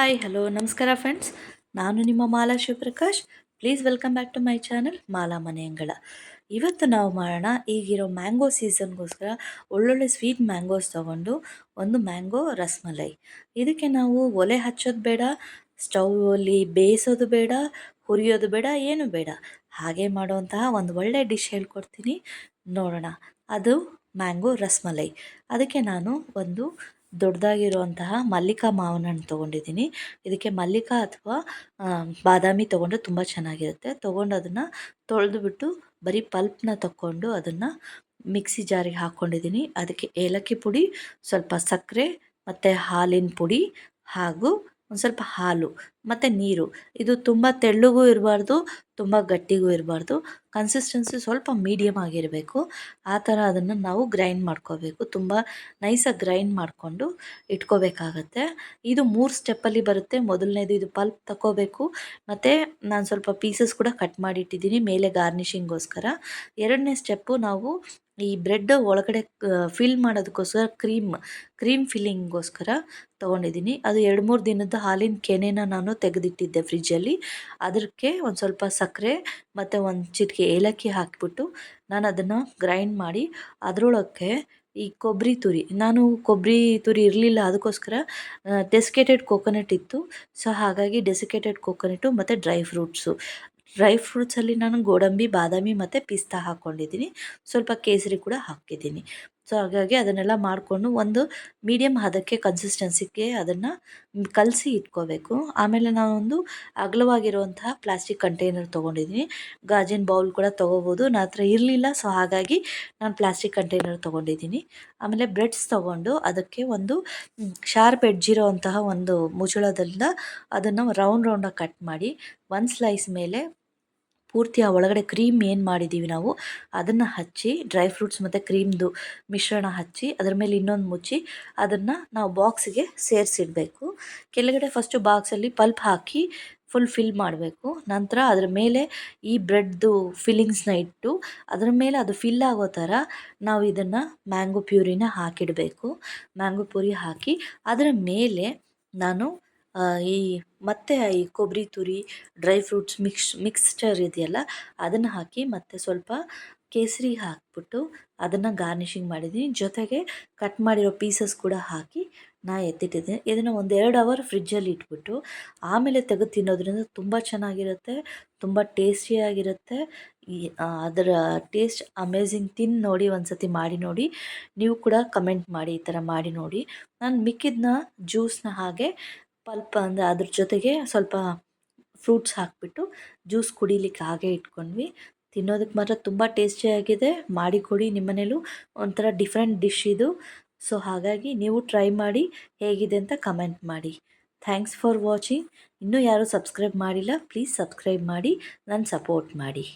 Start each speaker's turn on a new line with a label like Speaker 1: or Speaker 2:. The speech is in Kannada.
Speaker 1: ಹಾಯ್ ಹಲೋ ನಮಸ್ಕಾರ ಫ್ರೆಂಡ್ಸ್. ನಾನು ನಿಮ್ಮ Mala Shivaprakash. Please welcome back to my channel Mala ಮನೆಯಂಗಳ. ಇವತ್ತು ನಾವು ಮಾಡೋಣ, ಈಗಿರೋ ಮ್ಯಾಂಗೋ ಸೀಸನ್ಗೋಸ್ಕರ ಒಳ್ಳೊಳ್ಳೆ ಸ್ವೀಟ್ ಮ್ಯಾಂಗೋಸ್ ತೊಗೊಂಡು ಒಂದು ಮ್ಯಾಂಗೋ ರಸ್ಮಲೈ. ಇದಕ್ಕೆ ನಾವು ಒಲೆ ಹಚ್ಚೋದು ಬೇಡ, ಸ್ಟೌವಲ್ಲಿ ಬೇಯಿಸೋದು ಬೇಡ, ಹುರಿಯೋದು ಬೇಡ, ಏನು ಬೇಡ. ಹಾಗೆ ಮಾಡುವಂತಹ ಒಂದು ಒಳ್ಳೆ ಡಿಶ್ ಹೇಳ್ಕೊಡ್ತೀನಿ, ನೋಡೋಣ. ಅದು ಮ್ಯಾಂಗೋ ರಸ್ಮಲೈ. ಅದಕ್ಕೆ ನಾನು ಒಂದು ದೊಡ್ಡದಾಗಿರುವಂತಹ ಮಲ್ಲಿಕಾ ಮಾವಿನ ಹಣ್ಣು ತೊಗೊಂಡಿದ್ದೀನಿ. ಇದಕ್ಕೆ ಮಲ್ಲಿಕಾ ಅಥವಾ ಬಾದಾಮಿ ತೊಗೊಂಡ್ರೆ ತುಂಬ ಚೆನ್ನಾಗಿರುತ್ತೆ. ತೊಗೊಂಡು ಅದನ್ನು ತೊಳೆದುಬಿಟ್ಟು ಬರೀ ಪಲ್ಪ್ನ ತಗೊಂಡು ಅದನ್ನು ಮಿಕ್ಸಿ ಜಾರಿಗೆ ಹಾಕ್ಕೊಂಡಿದ್ದೀನಿ. ಅದಕ್ಕೆ ಏಲಕ್ಕಿ ಪುಡಿ, ಸ್ವಲ್ಪ ಸಕ್ಕರೆ ಮತ್ತು ಹಾಲಿನ ಪುಡಿ ಹಾಗೂ ಒಂದು ಸ್ವಲ್ಪ ಹಾಲು ಮತ್ತು ನೀರು. ಇದು ತುಂಬ ತೆಳ್ಳಗೂ ಇರಬಾರ್ದು, ತುಂಬ ಗಟ್ಟಿಗೂ ಇರಬಾರ್ದು. ಕನ್ಸಿಸ್ಟೆನ್ಸಿ ಸ್ವಲ್ಪ ಮೀಡಿಯಮ್ ಆಗಿರಬೇಕು. ಆ ಥರ ಅದನ್ನು ನಾವು ಗ್ರೈಂಡ್ ಮಾಡ್ಕೋಬೇಕು. ತುಂಬ ನೈಸಾಗಿ ಗ್ರೈಂಡ್ ಮಾಡಿಕೊಂಡು ಇಟ್ಕೋಬೇಕಾಗತ್ತೆ. ಇದು 3 ಸ್ಟೆಪ್ಪಲ್ಲಿ ಬರುತ್ತೆ. ಮೊದಲನೇದು ಇದು ಪಲ್ಪ್ ತಗೋಬೇಕು, ಮತ್ತು ನಾನು ಸ್ವಲ್ಪ ಪೀಸಸ್ ಕೂಡ ಕಟ್ ಮಾಡಿ ಇಟ್ಟಿದ್ದೀನಿ ಮೇಲೆ ಗಾರ್ನಿಷಿಂಗೋಸ್ಕರ. ಎರಡನೇ ಸ್ಟೆಪ್ಪು, ನಾವು ಈ ಬ್ರೆಡ್ ಒಳಗಡೆ ಫಿಲ್ ಮಾಡೋದಕ್ಕೋಸ್ಕರ ಕ್ರೀಮ್ ಫಿಲ್ಲಿಂಗೋಸ್ಕರ ತೊಗೊಂಡಿದ್ದೀನಿ. ಅದು 2-3 ದಿನದ ಹಾಲಿನ ಕೆನೆನ ನಾನು ತೆಗೆದಿಟ್ಟಿದ್ದೆ ಫ್ರಿಜ್ಜಲ್ಲಿ. ಅದಕ್ಕೆ ಒಂದು ಸ್ವಲ್ಪ ಸಕ್ಕರೆ ಮತ್ತು ಒಂದು ಚಿಟಿಕೆ ಏಲಕ್ಕಿ ಹಾಕಿಬಿಟ್ಟು ನಾನು ಅದನ್ನು ಗ್ರೈಂಡ್ ಮಾಡಿ ಅದರೊಳಕ್ಕೆ ಈ ಕೊಬ್ಬರಿ ತುರಿ ಇರಲಿಲ್ಲ. ಅದಕ್ಕೋಸ್ಕರ ಡೆಸಿಕೇಟೆಡ್ ಕೋಕೋನಟ್ ಇತ್ತು. ಸೊ ಹಾಗಾಗಿ ಡೆಸಿಕೇಟೆಡ್ ಕೋಕೋನಟ್ಟು ಮತ್ತು ಡ್ರೈ ಫ್ರೂಟ್ಸಲ್ಲಿ ನಾನು ಗೋಡಂಬಿ, ಬಾದಾಮಿ ಮತ್ತು ಪಿಸ್ತಾ ಹಾಕ್ಕೊಂಡಿದ್ದೀನಿ. ಸ್ವಲ್ಪ ಕೇಸರಿ ಕೂಡ ಹಾಕಿದ್ದೀನಿ. ಸೊ ಹಾಗಾಗಿ ಅದನ್ನೆಲ್ಲ ಮಾಡಿಕೊಂಡು ಒಂದು ಮೀಡಿಯಮ್ ಹದಕ್ಕೆ ಕನ್ಸಿಸ್ಟೆನ್ಸಿಗೆ ಅದನ್ನು ಕಲಸಿ ಇಟ್ಕೋಬೇಕು. ಆಮೇಲೆ ನಾನೊಂದು ಅಗಲವಾಗಿರುವಂತಹ ಪ್ಲಾಸ್ಟಿಕ್ ಕಂಟೈನರ್ ತೊಗೊಂಡಿದ್ದೀನಿ. ಗಾಜಿನ ಬೌಲ್ ಕೂಡ ತೊಗೋಬೋದು. ನನ್ನ ಹತ್ರ ಇರಲಿಲ್ಲ, ಸೊ ಹಾಗಾಗಿ ನಾನು ಪ್ಲಾಸ್ಟಿಕ್ ಕಂಟೈನರ್ ತೊಗೊಂಡಿದ್ದೀನಿ. ಆಮೇಲೆ ಬ್ರೆಡ್ಸ್ ತೊಗೊಂಡು ಅದಕ್ಕೆ ಒಂದು ಶಾರ್ಪ್ ಎಡ್ಜ್ ಇರೋವಂತಹ ಒಂದು ಮುಚ್ಚಳದಿಂದ ಅದನ್ನು ರೌಂಡಾಗಿ ಕಟ್ ಮಾಡಿ ಒಂದು ಸ್ಲೈಸ್ ಮೇಲೆ ಪೂರ್ತಿ ಆ ಒಳಗಡೆ ಕ್ರೀಮ್ ಏನು ಮಾಡಿದ್ದೀವಿ ನಾವು ಅದನ್ನು ಹಚ್ಚಿ, ಡ್ರೈ ಫ್ರೂಟ್ಸ್ ಮತ್ತು ಕ್ರೀಮ್ದು ಮಿಶ್ರಣ ಹಚ್ಚಿ ಅದರ ಮೇಲೆ ಇನ್ನೊಂದು ಮುಚ್ಚಿ ಅದನ್ನು ನಾವು ಬಾಕ್ಸಿಗೆ ಸೇರಿಸಿಡಬೇಕು. ಕೆಳಗಡೆ ಫಸ್ಟು ಬಾಕ್ಸಲ್ಲಿ ಪಲ್ಪ್ ಹಾಕಿ ಫುಲ್ ಫಿಲ್ ಮಾಡಬೇಕು. ನಂತರ ಅದರ ಮೇಲೆ ಈ ಬ್ರೆಡ್ದು ಫಿಲ್ಲಿಂಗ್ಸ್ನ ಇಟ್ಟು ಅದರ ಮೇಲೆ ಅದು ಫಿಲ್ ಆಗೋ ಥರ ನಾವು ಇದನ್ನು ಮ್ಯಾಂಗೋ ಪ್ಯೂರಿನ ಹಾಕಿಡಬೇಕು. ಮ್ಯಾಂಗೋ ಪ್ಯೂರಿ ಹಾಕಿ ಅದರ ಮೇಲೆ ನಾನು ಈ ಕೊಬ್ಬರಿ ತುರಿ, ಡ್ರೈ ಫ್ರೂಟ್ಸ್ ಮಿಕ್ಸ್ಚರ್ ಇದೆಯಲ್ಲ ಅದನ್ನು ಹಾಕಿ ಮತ್ತು ಸ್ವಲ್ಪ ಕೇಸರಿ ಹಾಕಿಬಿಟ್ಟು ಅದನ್ನು ಗಾರ್ನಿಷಿಂಗ್ ಮಾಡಿದ್ದೀನಿ. ಜೊತೆಗೆ ಕಟ್ ಮಾಡಿರೋ ಪೀಸಸ್ ಕೂಡ ಹಾಕಿ ಎತ್ತಿಟ್ಟಿದ್ದೆ. ಇದನ್ನು 1-2 ಅವರ್ ಫ್ರಿಜ್ಜಲ್ಲಿ ಇಟ್ಬಿಟ್ಟು ಆಮೇಲೆ ತೆಗೆದು ತಿನ್ನೋದ್ರಿಂದ ತುಂಬ ಚೆನ್ನಾಗಿರುತ್ತೆ, ತುಂಬ ಟೇಸ್ಟಿಯಾಗಿರುತ್ತೆ. ಅದರ ಟೇಸ್ಟ್ ಅಮೇಝಿಂಗ್. ತಿಂದು ನೋಡಿ, ಒಂದು ಸತಿ ಮಾಡಿ ನೋಡಿ. ನೀವು ಕೂಡ ಕಮೆಂಟ್ ಮಾಡಿ, ಈ ಥರ ಮಾಡಿ ನೋಡಿ. ನಾನು ಮಿಕ್ಕಿದ್ನ ಜ್ಯೂಸ್ನ ಹಾಗೆ ಪಲ್ಪ್ ಅಂದರೆ ಅದ್ರ ಜೊತೆಗೆ ಸ್ವಲ್ಪ ಫ್ರೂಟ್ಸ್ ಹಾಕಿಬಿಟ್ಟು ಜ್ಯೂಸ್ ಕುಡಿಲಿಕ್ಕೆ ಹಾಗೆ ಇಟ್ಕೊಂಡ್ವಿ. ತಿನ್ನೋದಕ್ಕೆ ಮಾತ್ರ ತುಂಬ ಟೇಸ್ಟಿಯಾಗಿದೆ. ಮಾಡಿ ಕೊಡಿ ನಿಮ್ಮನೇಲೂ. ಒಂಥರ ಡಿಫ್ರೆಂಟ್ ಡಿಶ್ ಇದು. ಸೊ ಹಾಗಾಗಿ ನೀವು ಟ್ರೈ ಮಾಡಿ, ಹೇಗಿದೆ ಅಂತ ಕಮೆಂಟ್ ಮಾಡಿ. Thanks for watching. ಇನ್ನೂ ಯಾರೂ ಸಬ್ಸ್ಕ್ರೈಬ್ ಮಾಡಿಲ್ಲ, ಪ್ಲೀಸ್ ಸಬ್ಸ್ಕ್ರೈಬ್ ಮಾಡಿ, ನನ್ನ ಸಪೋರ್ಟ್ ಮಾಡಿ.